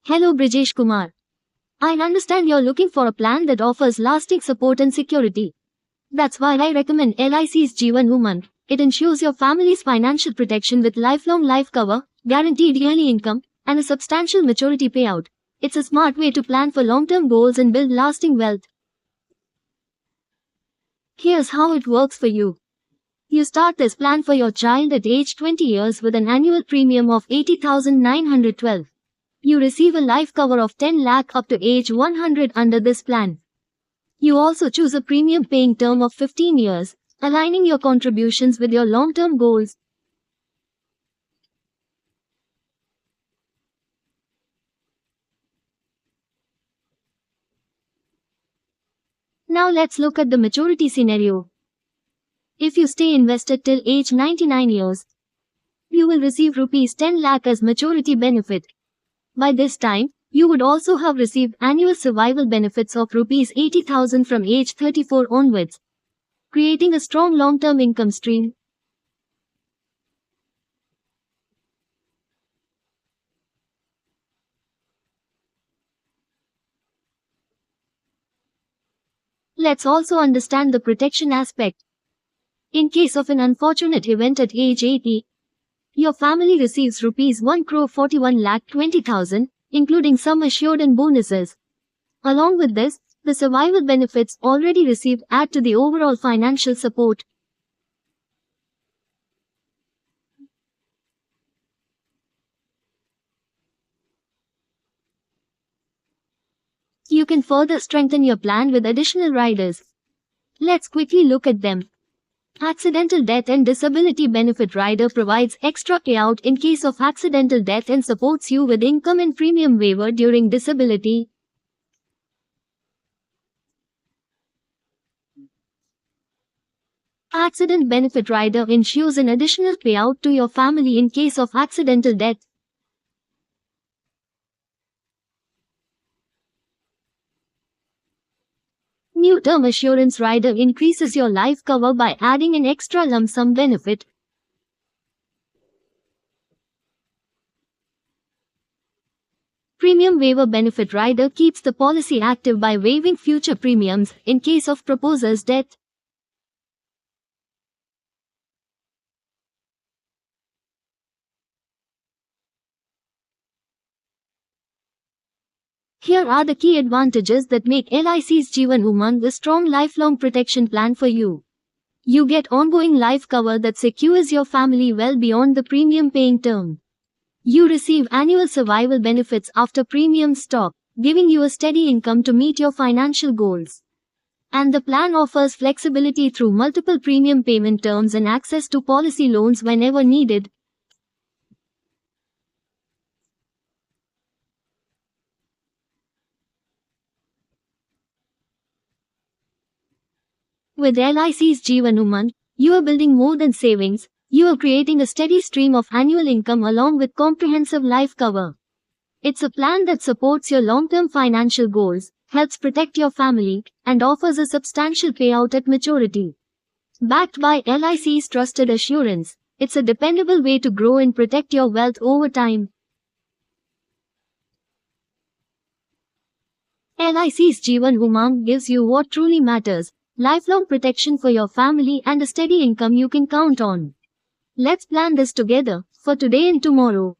Hello Brijesh Kumar. I understand you're looking for a plan that offers lasting support and security. That's why I recommend LIC's Jeevan Woman. It ensures your family's financial protection with lifelong life cover, guaranteed yearly income, and a substantial maturity payout. It's a smart way to plan for long-term goals and build lasting wealth. Here's how it works for you. You start this plan for your child at age 20 years with an annual premium of 80,912. You receive a life cover of 10 lakh up to age 100 under this plan. You also choose a premium paying term of 15 years, aligning your contributions with your long-term goals. Now let's look at the maturity scenario. If you stay invested till age 99 years, you will receive rupees 10 lakh as maturity benefit. By this time, you would also have received annual survival benefits of rupees 80,000 from age 34 onwards, creating a strong long-term income stream. Let's also understand the protection aspect. In case of an unfortunate event at age 80, your family receives rupees 1,41,20,000, including sum assured and bonuses. Along with this, the survival benefits already received add to the overall financial support. You can further strengthen your plan with additional riders. Let's quickly look at them. Accidental Death and Disability Benefit Rider provides extra payout in case of accidental death and supports you with income and premium waiver during disability. Accident Benefit Rider ensures an additional payout to your family in case of accidental death. New Term Assurance Rider increases your life cover by adding an extra lump sum benefit. Premium Waiver Benefit Rider keeps the policy active by waiving future premiums in case of proposer's death. Here are the key advantages that make LIC's Jeevan Umang a strong lifelong protection plan for you. You get ongoing life cover that secures your family well beyond the premium paying term. You receive annual survival benefits after premiums stop, giving you a steady income to meet your financial goals. And the plan offers flexibility through multiple premium payment terms and access to policy loans whenever needed. With LIC's Jeevan Umang, you are building more than savings, you are creating a steady stream of annual income along with comprehensive life cover. It's a plan that supports your long-term financial goals, helps protect your family, and offers a substantial payout at maturity. Backed by LIC's trusted assurance, it's a dependable way to grow and protect your wealth over time. LIC's Jeevan Umang gives you what truly matters: lifelong protection for your family and a steady income you can count on. Let's plan this together, for today and tomorrow.